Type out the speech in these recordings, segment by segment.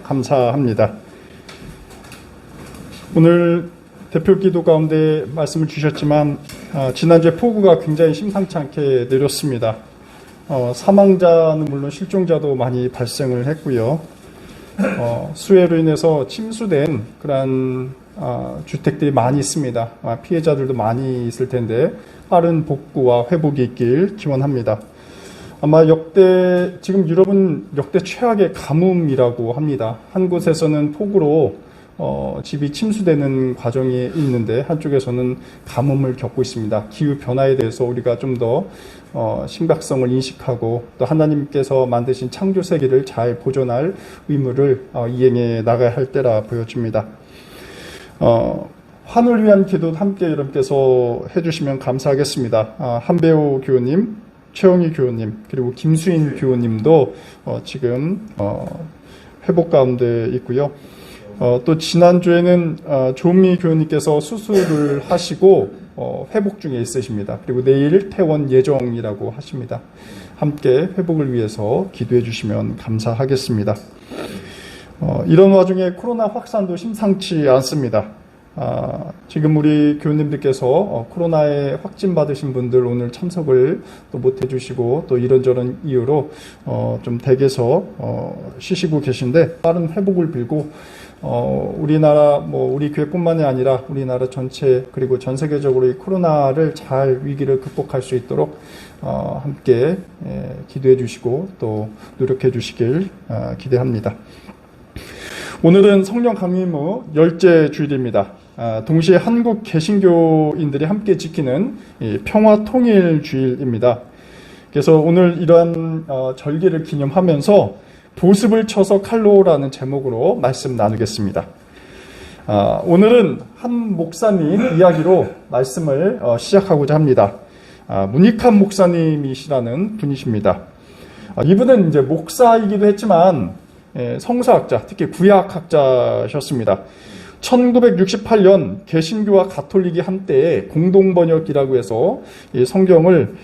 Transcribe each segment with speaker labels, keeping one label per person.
Speaker 1: 감사합니다. 오늘 대표 기도 가운데 말씀을 주셨지만 지난주에 폭우가 굉장히 심상치 않게 내렸습니다. 사망자는 물론 실종자도 많이 발생을 했고요. 수해로 인해서 침수된 그런 주택들이 많이 있습니다. 피해자들도 많이 있을 텐데 빠른 복구와 회복이 있길 기원합니다. 아마 지금 유럽은 역대 최악의 가뭄이라고 합니다. 한 곳에서는 폭우로 집이 침수되는 과정이 있는데 한쪽에서는 가뭄을 겪고 있습니다. 기후 변화에 대해서 우리가 좀 더 심각성을 인식하고 또 하나님께서 만드신 창조 세계를 잘 보존할 의무를 이행해 나가야 할 때라 보여집니다. 환우를 위한 기도 함께 여러분께서 해주시면 감사하겠습니다. 한배우 교우님, 최영희 교우님, 그리고 김수인 교우님도 지금 회복 가운데 있고요. 또 지난주에는 조미 교우님께서 수술을 하시고 회복 중에 있으십니다. 그리고 내일 퇴원 예정이라고 하십니다. 함께 회복을 위해서 기도해 주시면 감사하겠습니다. 이런 와중에 코로나 확산도 심상치 않습니다. 지금 우리 교우님들께서 코로나에 확진 받으신 분들 오늘 참석을 또 못 해주시고 또 이런저런 이유로 좀 댁에서 쉬시고 계신데 빠른 회복을 빌고 우리나라 우리 교회뿐만이 아니라 우리나라 전체 그리고 전 세계적으로 이 코로나를 잘 위기를 극복할 수 있도록 함께 기도해 주시고 또 노력해 주시길 기대합니다. 오늘은 성령 강림후 10째 주일입니다. 동시에 한국 개신교인들이 함께 지키는 평화통일 주일입니다. 그래서 오늘 이러한 절기를 기념하면서 보습을 쳐서 칼로라는 제목으로 말씀 나누겠습니다. 오늘은 한 목사님 이야기로 말씀을 시작하고자 합니다. 문익환 목사님이시라는 분이십니다. 이분은 이제 목사이기도 했지만 성서학자, 특히 구약학자셨습니다. 1968년 개신교와 가톨릭이 한때 공동번역이라고 해서 이 성경을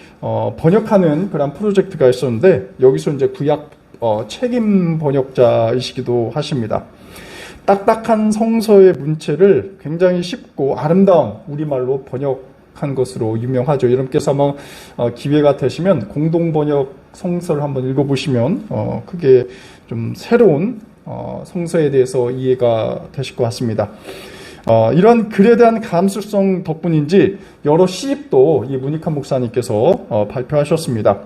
Speaker 1: 번역하는 그런 프로젝트가 있었는데 여기서 이제 구약 책임 번역자이시기도 하십니다. 딱딱한 성서의 문체를 굉장히 쉽고 아름다운 우리말로 번역한 것으로 유명하죠. 여러분께서 아마 기회가 되시면 공동번역 성서를 한번 읽어보시면 크게 좀 새로운 성서에 대해서 이해가 되실 것 같습니다. 이런 글에 대한 감수성 덕분인지 여러 시집도 이 문익환 목사님께서 발표하셨습니다.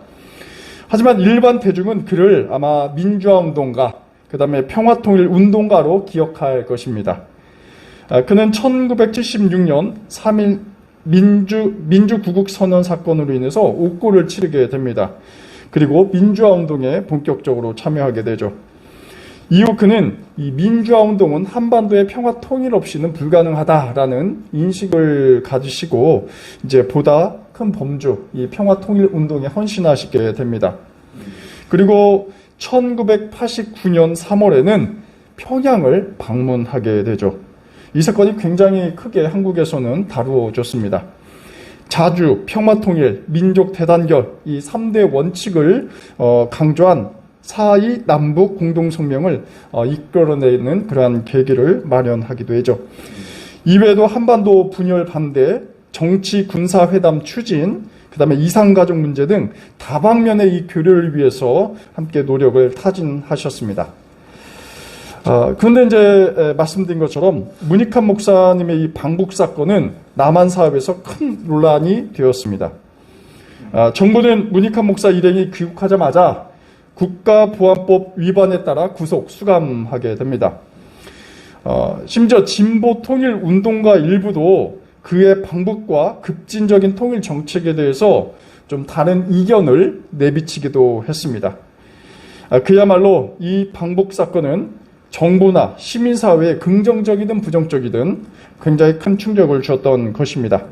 Speaker 1: 하지만 일반 대중은 그를 아마 민주화 운동가, 그 다음에 평화통일 운동가로 기억할 것입니다. 그는 1976년 3.1 민주구국 선언 사건으로 인해서 옥고를 치르게 됩니다. 그리고 민주화 운동에 본격적으로 참여하게 되죠. 이후 그는 이 민주화 운동은 한반도의 평화 통일 없이는 불가능하다라는 인식을 가지시고 이제 보다 큰 범주, 이 평화 통일 운동에 헌신하시게 됩니다. 그리고 1989년 3월에는 평양을 방문하게 되죠. 이 사건이 굉장히 크게 한국에서는 다루어졌습니다. 자주, 평화통일, 민족 대단결 이 3대 원칙을 강조한 4.2 남북 공동성명을 이끌어내는 그러한 계기를 마련하기도 했죠. 이외에도 한반도 분열 반대, 정치 군사회담 추진, 그 다음에 이산가족 문제 등 다방면의 이 교류를 위해서 함께 노력을 타진하셨습니다. 그런데 이제 말씀드린 것처럼 문익환 목사님의 이 방북 사건은 남한 사업에서 큰 논란이 되었습니다. 정부는 문익환 목사 일행이 귀국하자마자 국가보안법 위반에 따라 구속, 수감하게 됩니다. 심지어 진보통일운동가 일부도 그의 방북과 급진적인 통일 정책에 대해서 좀 다른 이견을 내비치기도 했습니다. 그야말로 이 방북 사건은 정부나 시민사회에 긍정적이든 부정적이든 굉장히 큰 충격을 주었던 것입니다.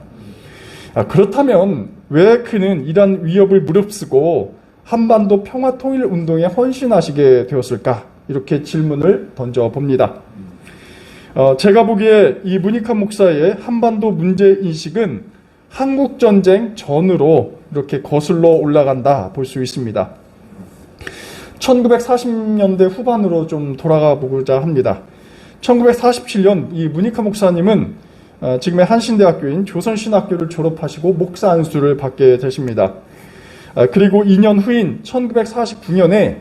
Speaker 1: 그렇다면 왜 그는 이러한 위협을 무릅쓰고 한반도 평화통일운동에 헌신하시게 되었을까? 이렇게 질문을 던져봅니다. 제가 보기에 이 문익환 목사의 한반도 문제인식은 한국전쟁 전으로 이렇게 거슬러 올라간다 볼 수 있습니다. 1940년대 후반으로 좀 돌아가 보고자 합니다. 1947년 이 무니카 목사님은 지금의 한신대학교인 조선신학교를 졸업하시고 목사 안수를 받게 되십니다. 그리고 2년 후인 1949년에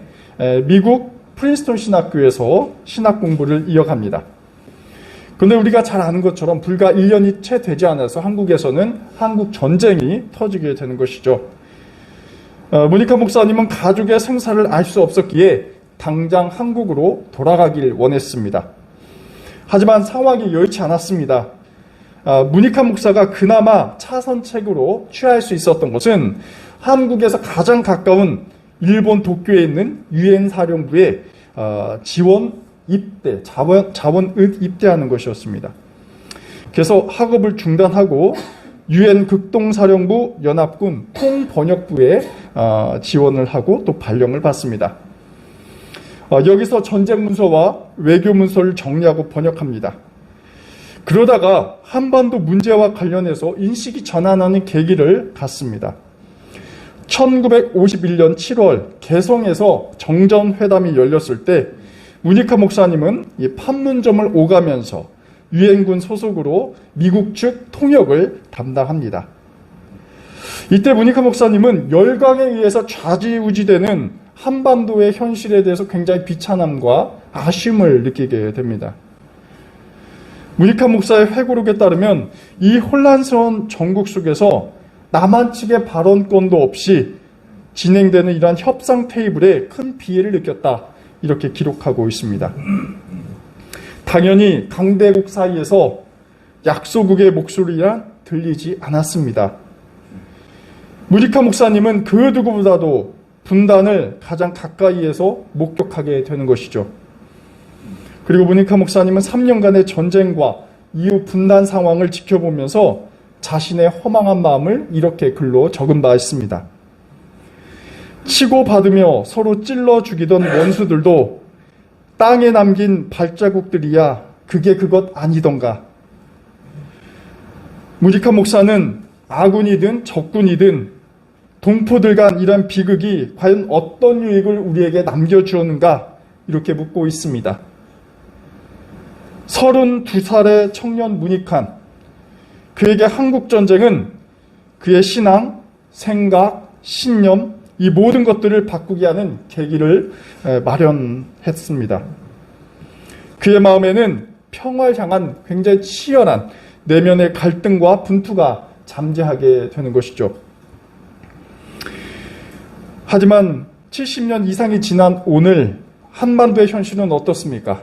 Speaker 1: 미국 프린스턴 신학교에서 신학 공부를 이어갑니다. 그런데 우리가 잘 아는 것처럼 불과 1년이 채 되지 않아서 한국에서는 한국 전쟁이 터지게 되는 것이죠. 무니카 목사님은 가족의 생사를 알 수 없었기에 당장 한국으로 돌아가길 원했습니다. 하지만 상황이 여의치 않았습니다. 무니카 목사가 그나마 차선책으로 취할 수 있었던 것은 한국에서 가장 가까운 일본 도쿄에 있는 유엔 사령부에 자원 입대하는 것이었습니다. 그래서 학업을 중단하고 유엔 극동사령부 연합군 통번역부에 지원을 하고 또 발령을 받습니다. 여기서 전쟁 문서와 외교 문서를 정리하고 번역합니다. 그러다가 한반도 문제와 관련해서 인식이 전환하는 계기를 갖습니다. 1951년 7월 개성에서 정전회담이 열렸을 때 무니카 목사님은 이 판문점을 오가면서 유엔군 소속으로 미국 측 통역을 담당합니다. 이때 무니카 목사님은 열강에 의해서 좌지우지되는 한반도의 현실에 대해서 굉장히 비참함과 아쉬움을 느끼게 됩니다. 무니카 목사의 회고록에 따르면 이 혼란스러운 전국 속에서 남한 측의 발언권도 없이 진행되는 이러한 협상 테이블에 큰 피해를 느꼈다. 이렇게 기록하고 있습니다. 당연히 강대국 사이에서 약소국의 목소리란 들리지 않았습니다. 무니카 목사님은 그 누구보다도 분단을 가장 가까이에서 목격하게 되는 것이죠. 그리고 무니카 목사님은 3년간의 전쟁과 이후 분단 상황을 지켜보면서 자신의 허망한 마음을 이렇게 글로 적은 바 있습니다. 치고받으며 서로 찔러 죽이던 원수들도 땅에 남긴 발자국들이야 그게 그것 아니던가. 무니카 목사는 아군이든 적군이든 동포들 간 이런 비극이 과연 어떤 유익을 우리에게 남겨주었는가 이렇게 묻고 있습니다. 32살의 청년 무니칸, 그에게 한국전쟁은 그의 신앙, 생각, 신념 이 모든 것들을 바꾸게 하는 계기를 마련했습니다. 그의 마음에는 평화를 향한 굉장히 치열한 내면의 갈등과 분투가 잠재하게 되는 것이죠. 하지만 70년 이상이 지난 오늘 한반도의 현실은 어떻습니까?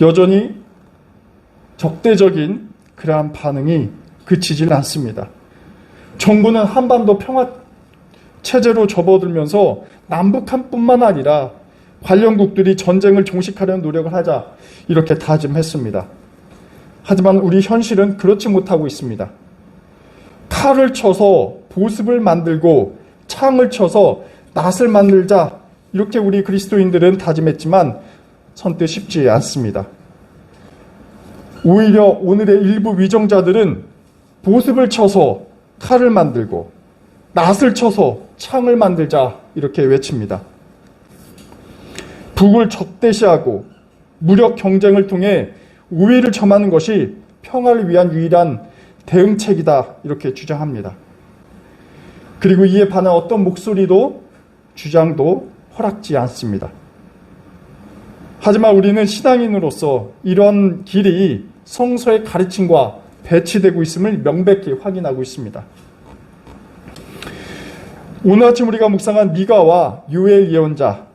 Speaker 1: 여전히 적대적인 그러한 반응이 그치질 않습니다. 정부는 한반도 평화 체제로 접어들면서 남북한뿐만 아니라 관련국들이 전쟁을 종식하려는 노력을 하자 이렇게 다짐했습니다. 하지만 우리 현실은 그렇지 못하고 있습니다. 칼을 쳐서 보습을 만들고 창을 쳐서 낫을 만들자 이렇게 우리 그리스도인들은 다짐했지만 선뜻 쉽지 않습니다. 오히려 오늘의 일부 위정자들은 보습을 쳐서 칼을 만들고 낫을 쳐서 창을 만들자 이렇게 외칩니다. 북을 적대시하고 무력 경쟁을 통해 우위를 점하는 것이 평화를 위한 유일한 대응책이다 이렇게 주장합니다. 그리고 이에 반한 어떤 목소리도 주장도 허락지 않습니다. 하지만 우리는 신앙인으로서 이런 길이 성서의 가르침과 배치되고 있음을 명백히 확인하고 있습니다. 오늘 아침 우리가 묵상한 미가와 요엘 예언자,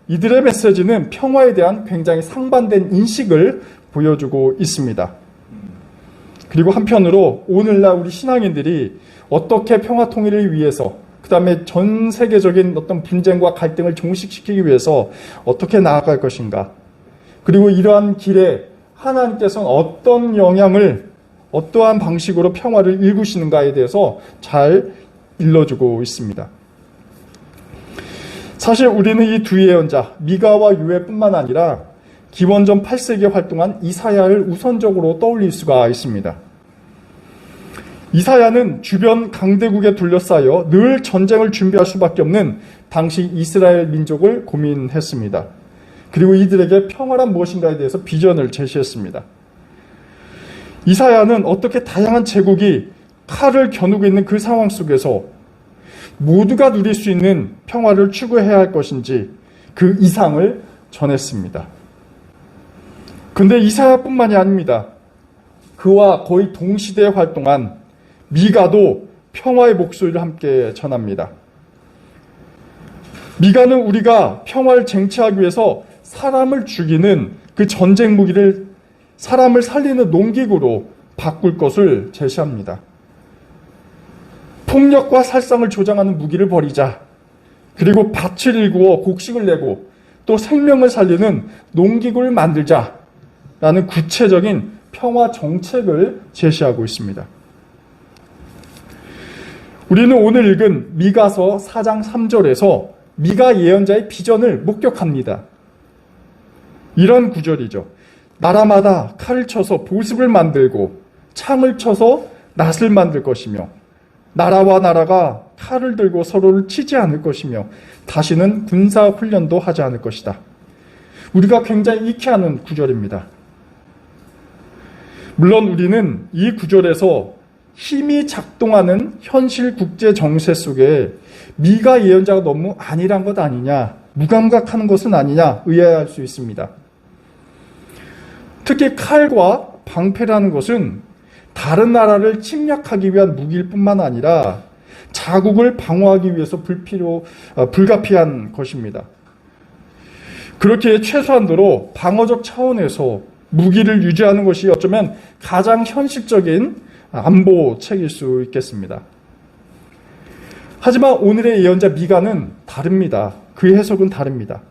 Speaker 1: 이들의 메시지는 평화에 대한 굉장히 상반된 인식을 보여주고 있습니다. 그리고 한편으로 오늘날 우리 신앙인들이 어떻게 평화 통일을 위해서 그 다음에 전 세계적인 어떤 분쟁과 갈등을 종식시키기 위해서 어떻게 나아갈 것인가, 그리고 이러한 길에 하나님께서는 어떤 영향을 어떠한 방식으로 평화를 일구시는가에 대해서 잘 일러주고 있습니다. 사실 우리는 이 두 예언자 미가와 요엘뿐만 아니라 기원전 8세기에 활동한 이사야를 우선적으로 떠올릴 수가 있습니다. 이사야는 주변 강대국에 둘러싸여 늘 전쟁을 준비할 수밖에 없는 당시 이스라엘 민족을 고민했습니다. 그리고 이들에게 평화란 무엇인가에 대해서 비전을 제시했습니다. 이사야는 어떻게 다양한 제국이 칼을 겨누고 있는 그 상황 속에서 모두가 누릴 수 있는 평화를 추구해야 할 것인지 그 이상을 전했습니다. 근데 이사야뿐만이 아닙니다. 그와 거의 동시대에 활동한 미가도 평화의 목소리를 함께 전합니다. 미가는 우리가 평화를 쟁취하기 위해서 사람을 죽이는 그 전쟁 무기를 사람을 살리는 농기구로 바꿀 것을 제시합니다. 폭력과 살상을 조장하는 무기를 버리자. 그리고 밭을 일구어 곡식을 내고 또 생명을 살리는 농기구를 만들자라는 구체적인 평화 정책을 제시하고 있습니다. 우리는 오늘 읽은 미가서 4장 3절에서 미가 예언자의 비전을 목격합니다. 이런 구절이죠. 나라마다 칼을 쳐서 보습을 만들고 창을 쳐서 낫을 만들 것이며 나라와 나라가 칼을 들고 서로를 치지 않을 것이며 다시는 군사 훈련도 하지 않을 것이다. 우리가 굉장히 익히 하는 구절입니다. 물론 우리는 이 구절에서 힘이 작동하는 현실 국제 정세 속에 미가 예언자가 너무 안일한 것 아니냐, 무감각하는 것은 아니냐 의아해할 수 있습니다. 특히 칼과 방패라는 것은 다른 나라를 침략하기 위한 무기일 뿐만 아니라 자국을 방어하기 위해서 불가피한 것입니다. 그렇게 최소한도로 방어적 차원에서 무기를 유지하는 것이 어쩌면 가장 현실적인 안보책일 수 있겠습니다. 하지만 오늘의 예언자 미가는 다릅니다. 그 해석은 다릅니다.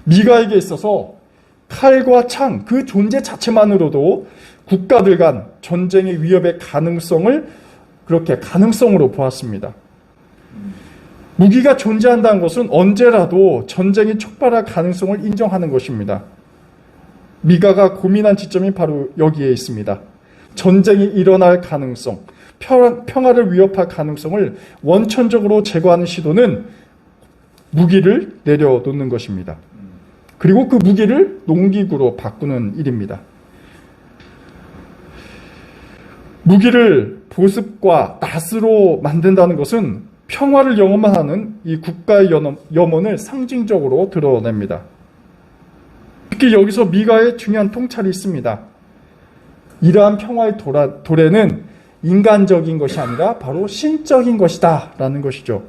Speaker 1: 미가에게 있어서 칼과 창, 그 존재 자체만으로도 국가들 간 전쟁의 위협의 가능성을 그렇게 가능성으로 보았습니다. 무기가 존재한다는 것은 언제라도 전쟁이 촉발할 가능성을 인정하는 것입니다. 미가가 고민한 지점이 바로 여기에 있습니다. 전쟁이 일어날 가능성, 평화를 위협할 가능성을 원천적으로 제거하는 시도는 무기를 내려놓는 것입니다. 그리고 그 무기를 농기구로 바꾸는 일입니다. 무기를 보습과 낫으로 만든다는 것은 평화를 영원하는 이 국가의 염원을 상징적으로 드러냅니다. 특히 여기서 미가의 중요한 통찰이 있습니다. 이러한 평화의 도래는 인간적인 것이 아니라 바로 신적인 것이다 라는 것이죠.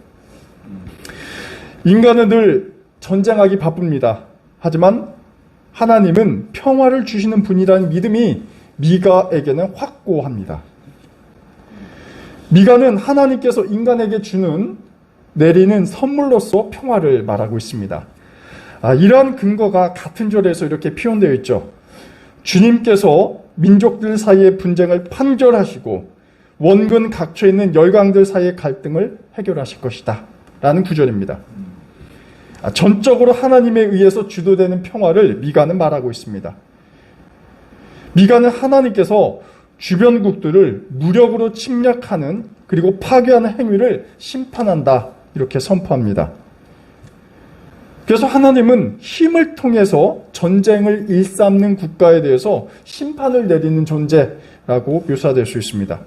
Speaker 1: 인간은 늘 전쟁하기 바쁩니다. 하지만 하나님은 평화를 주시는 분이라는 믿음이 미가에게는 확고합니다. 미가는 하나님께서 인간에게 내리는 선물로서 평화를 말하고 있습니다. 이러한 근거가 같은 절에서 이렇게 표현되어 있죠. 주님께서 민족들 사이의 분쟁을 판결하시고 원근 각처에 있는 열강들 사이의 갈등을 해결하실 것이다 라는 구절입니다. 전적으로 하나님에 의해서 주도되는 평화를 미가는 말하고 있습니다. 미가는 하나님께서 주변국들을 무력으로 침략하는 그리고 파괴하는 행위를 심판한다 이렇게 선포합니다. 그래서 하나님은 힘을 통해서 전쟁을 일삼는 국가에 대해서 심판을 내리는 존재라고 묘사될 수 있습니다.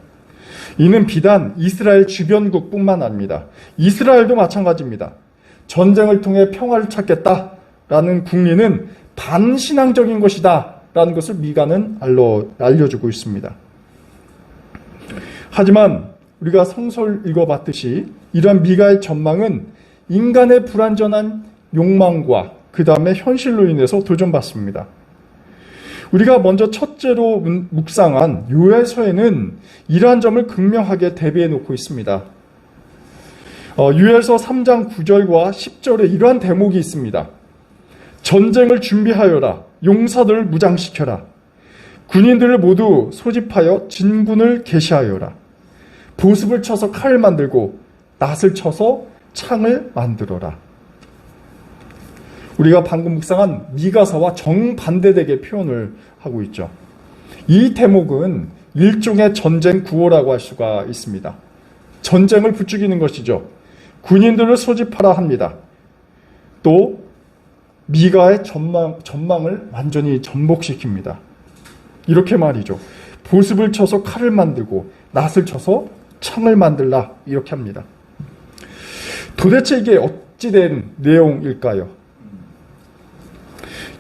Speaker 1: 이는 비단 이스라엘 주변국뿐만 아닙니다. 이스라엘도 마찬가지입니다. 전쟁을 통해 평화를 찾겠다라는 국리는 반신앙적인 것이다 라는 것을 미가는 알려주고 있습니다. 하지만 우리가 성서를 읽어봤듯이 이러한 미가의 전망은 인간의 불완전한 욕망과 그 다음에 현실로 인해서 도전받습니다. 우리가 먼저 첫째로 묵상한 요엘서에는 이러한 점을 극명하게 대비해 놓고 있습니다. 요엘서 3장 9절과 10절에 이러한 대목이 있습니다. 전쟁을 준비하여라. 용사들을 무장시켜라. 군인들을 모두 소집하여 진군을 계시하여라. 보습을 쳐서 칼을 만들고 낫을 쳐서 창을 만들어라. 우리가 방금 묵상한 미가서와 정반대되게 표현을 하고 있죠. 이 대목은 일종의 전쟁 구호라고 할 수가 있습니다. 전쟁을 부추기는 것이죠. 군인들을 소집하라 합니다. 또 미가의 전망을 완전히 전복시킵니다. 이렇게 말이죠. 보습을 쳐서 칼을 만들고 낫을 쳐서 창을 만들라 이렇게 합니다. 도대체 이게 어찌된 내용일까요?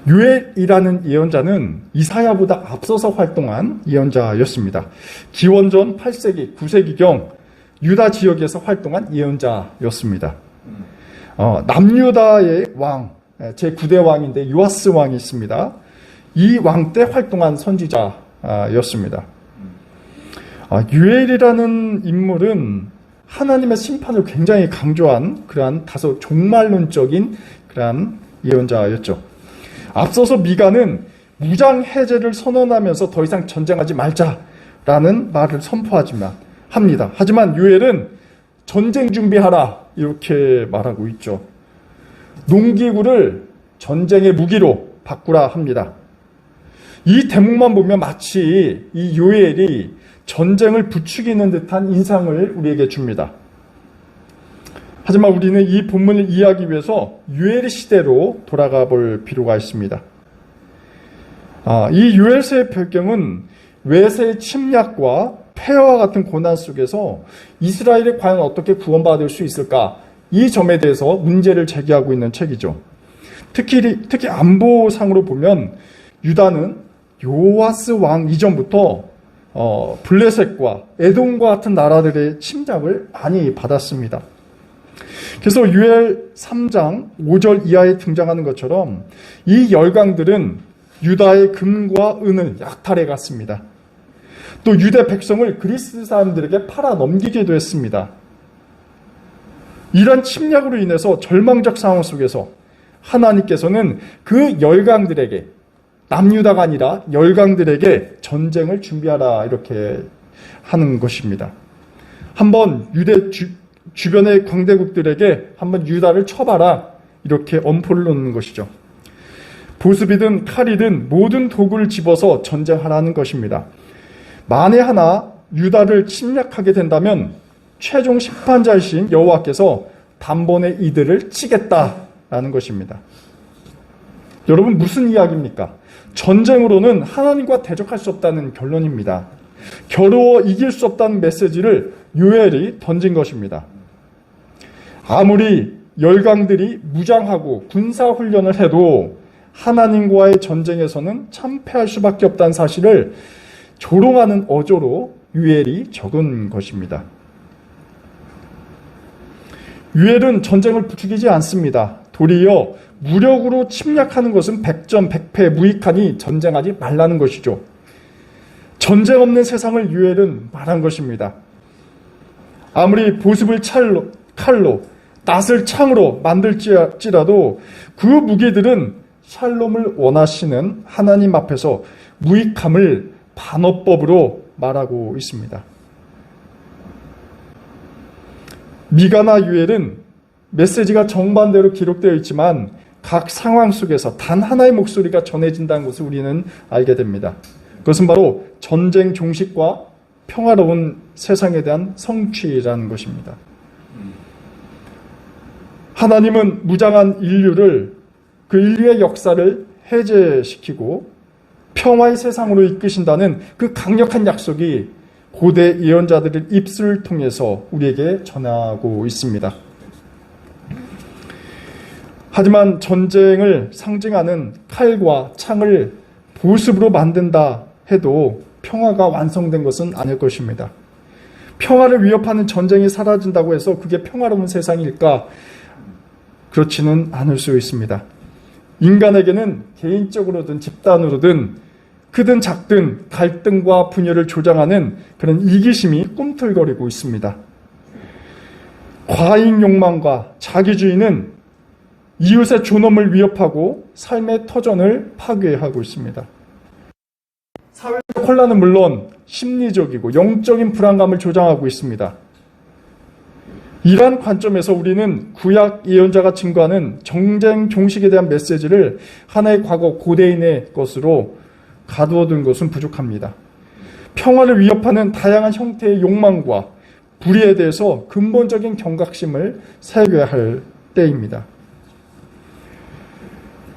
Speaker 1: 유엘이라는 예언자는 이사야보다 앞서서 활동한 예언자였습니다. 기원전 8세기, 9세기경 유다 지역에서 활동한 예언자였습니다. 남유다의 왕, 제9대 왕인데 요아스 왕이 있습니다. 이 왕 때 활동한 선지자였습니다. 유엘이라는 인물은 하나님의 심판을 굉장히 강조한 그러한 다소 종말론적인 그러한 예언자였죠. 앞서서 미가는 무장 해제를 선언하면서 더 이상 전쟁하지 말자라는 말을 선포하지만 합니다. 하지만 유엘은 전쟁 준비하라 이렇게 말하고 있죠. 농기구를 전쟁의 무기로 바꾸라 합니다. 이 대목만 보면 마치 이 요엘이 전쟁을 부추기는 듯한 인상을 우리에게 줍니다. 하지만 우리는 이 본문을 이해하기 위해서 유엘 시대로 돌아가 볼 필요가 있습니다. 이 유엘서의 배경은 외세의 침략과 폐허와 같은 고난 속에서 이스라엘이 과연 어떻게 구원받을 수 있을까? 이 점에 대해서 문제를 제기하고 있는 책이죠. 특히 안보상으로 보면 유다는 요아스 왕 이전부터 블레셋과 에돔과 같은 나라들의 침략을 많이 받았습니다. 그래서 유엘 3장 5절 이하에 등장하는 것처럼 이 열강들은 유다의 금과 은을 약탈해 갔습니다. 또 유대 백성을 그리스 사람들에게 팔아 넘기기도 했습니다. 이런 침략으로 인해서 절망적 상황 속에서 하나님께서는 그 열강들에게, 남유다가 아니라 열강들에게 전쟁을 준비하라 이렇게 하는 것입니다. 한번 유대 주변의 강대국들에게 한번 유다를 쳐봐라 이렇게 엄포를 놓는 것이죠. 보습이든 칼이든 모든 도구를 집어서 전쟁하라는 것입니다. 만에 하나 유다를 침략하게 된다면 최종 심판자이신 여호와께서 단번에 이들을 치겠다라는 것입니다. 여러분 무슨 이야기입니까? 전쟁으로는 하나님과 대적할 수 없다는 결론입니다. 겨루어 이길 수 없다는 메시지를 요엘이 던진 것입니다. 아무리 열강들이 무장하고 군사훈련을 해도 하나님과의 전쟁에서는 참패할 수밖에 없다는 사실을 조롱하는 어조로 유엘이 적은 것입니다. 유엘은 전쟁을 부추기지 않습니다. 도리어 무력으로 침략하는 것은 백전백패 무익하니 전쟁하지 말라는 것이죠. 전쟁 없는 세상을 유엘은 말한 것입니다. 아무리 보습을 칼로 낫을 창으로 만들지라도 그 무기들은 샬롬을 원하시는 하나님 앞에서 무익함을 반어법으로 말하고 있습니다. 미가나 유엘은 메시지가 정반대로 기록되어 있지만 각 상황 속에서 단 하나의 목소리가 전해진다는 것을 우리는 알게 됩니다. 그것은 바로 전쟁 종식과 평화로운 세상에 대한 성취라는 것입니다. 하나님은 무장한 인류를, 그 인류의 역사를 해제시키고 평화의 세상으로 이끄신다는 그 강력한 약속이 고대 예언자들의 입술을 통해서 우리에게 전하고 있습니다. 하지만 전쟁을 상징하는 칼과 창을 보습으로 만든다 해도 평화가 완성된 것은 아닐 것입니다. 평화를 위협하는 전쟁이 사라진다고 해서 그게 평화로운 세상일까? 그렇지는 않을 수 있습니다. 인간에게는 개인적으로든 집단으로든 크든 작든 갈등과 분열을 조장하는 그런 이기심이 꿈틀거리고 있습니다. 과잉 욕망과 자기주의는 이웃의 존엄을 위협하고 삶의 터전을 파괴하고 있습니다. 사회적 혼란은 물론 심리적이고 영적인 불안감을 조장하고 있습니다. 이러한 관점에서 우리는 구약 예언자가 증거하는 전쟁 종식에 대한 메시지를 하나의 과거 고대인의 것으로 가두어둔 것은 부족합니다. 평화를 위협하는 다양한 형태의 욕망과 불의에 대해서 근본적인 경각심을 세워야 할 때입니다.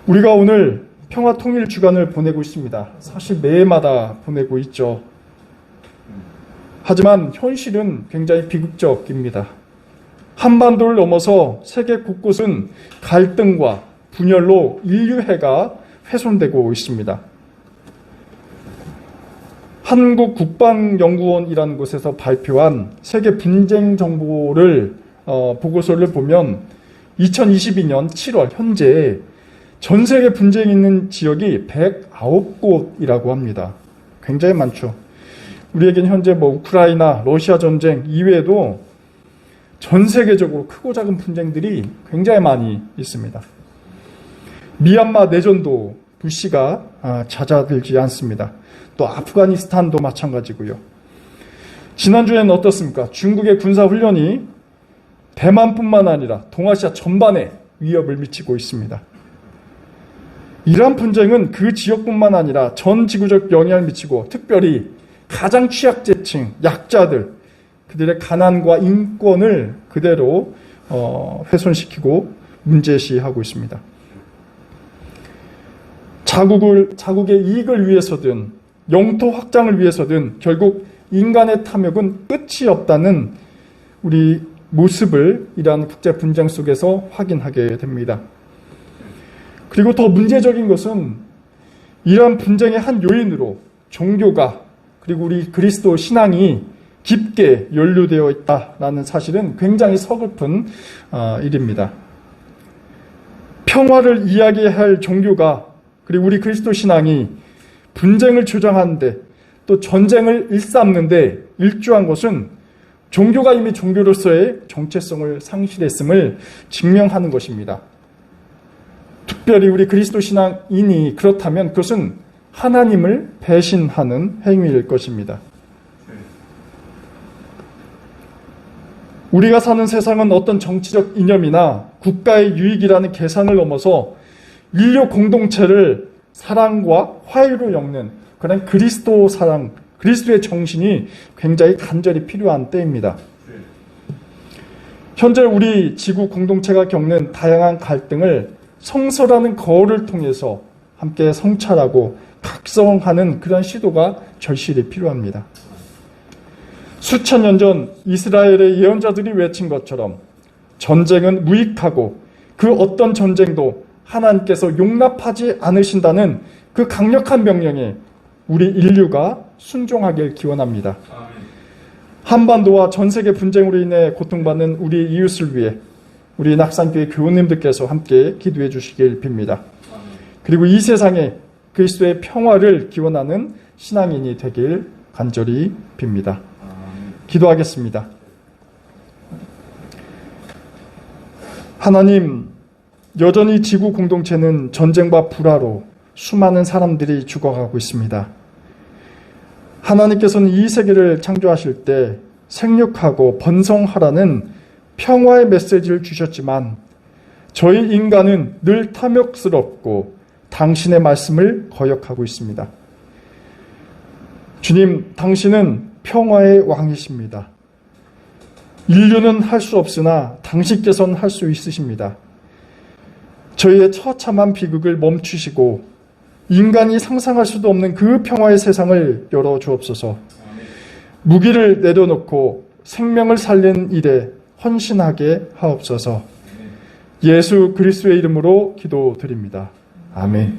Speaker 1: 우리가 오늘 평화 통일 주간을 보내고 있습니다. 사실 매해마다 보내고 있죠. 하지만 현실은 굉장히 비극적입니다. 한반도를 넘어서 세계 곳곳은 갈등과 분열로 인류애가 훼손되고 있습니다. 한국국방연구원이라는 곳에서 발표한 세계 분쟁 정보를 보고서를 보면 2022년 7월 현재 전 세계 분쟁이 있는 지역이 109곳이라고 합니다. 굉장히 많죠. 우리에겐 현재 우크라이나, 러시아 전쟁 이외에도 전 세계적으로 크고 작은 분쟁들이 굉장히 많이 있습니다. 미얀마 내전도 불씨가 잦아들지 않습니다. 또 아프가니스탄도 마찬가지고요. 지난주에는 어떻습니까? 중국의 군사훈련이 대만뿐만 아니라 동아시아 전반에 위협을 미치고 있습니다. 이러한 분쟁은 그 지역뿐만 아니라 전 지구적 영향을 미치고 특별히 가장 취약계층, 약자들, 그들의 가난과 인권을 그대로 훼손시키고 문제시하고 있습니다. 자국의 이익을 위해서든 영토 확장을 위해서든 결국 인간의 탐욕은 끝이 없다는 우리 모습을 이러한 국제 분쟁 속에서 확인하게 됩니다. 그리고 더 문제적인 것은 이러한 분쟁의 한 요인으로 종교가 그리고 우리 그리스도 신앙이 깊게 연루되어 있다는 사실은 굉장히 서글픈 일입니다. 평화를 이야기할 종교가 그리고 우리 그리스도 신앙이 분쟁을 조장하는데 또 전쟁을 일삼는데 일조한 것은 종교가 이미 종교로서의 정체성을 상실했음을 증명하는 것입니다. 특별히 우리 그리스도 신앙인이 그렇다면 그것은 하나님을 배신하는 행위일 것입니다. 우리가 사는 세상은 어떤 정치적 이념이나 국가의 유익이라는 계산을 넘어서 인류 공동체를 사랑과 화해로 엮는 그런 그리스도 사랑, 그리스도의 정신이 굉장히 간절히 필요한 때입니다. 현재 우리 지구 공동체가 겪는 다양한 갈등을 성서라는 거울을 통해서 함께 성찰하고 각성하는 그런 시도가 절실히 필요합니다. 수천 년 전 이스라엘의 예언자들이 외친 것처럼 전쟁은 무익하고 그 어떤 전쟁도 하나님께서 용납하지 않으신다는 그 강력한 명령에 우리 인류가 순종하길 기원합니다. 한반도와 전 세계 분쟁으로 인해 고통받는 우리 이웃을 위해 우리 낙산교회 교우님들께서 함께 기도해 주시길 빕니다. 그리고 이 세상에 그리스도의 평화를 기원하는 신앙인이 되길 간절히 빕니다. 기도하겠습니다. 하나님, 여전히 지구 공동체는 전쟁과 불화로 수많은 사람들이 죽어가고 있습니다. 하나님께서는 이 세계를 창조하실 때 생육하고 번성하라는 평화의 메시지를 주셨지만 저희 인간은 늘 탐욕스럽고 당신의 말씀을 거역하고 있습니다. 주님, 당신은 평화의 왕이십니다. 인류는 할 수 없으나 당신께서는 할 수 있으십니다. 저희의 처참한 비극을 멈추시고 인간이 상상할 수도 없는 그 평화의 세상을 열어주옵소서. 무기를 내려놓고 생명을 살리는 일에 헌신하게 하옵소서. 예수 그리스도의 이름으로 기도드립니다. 아멘.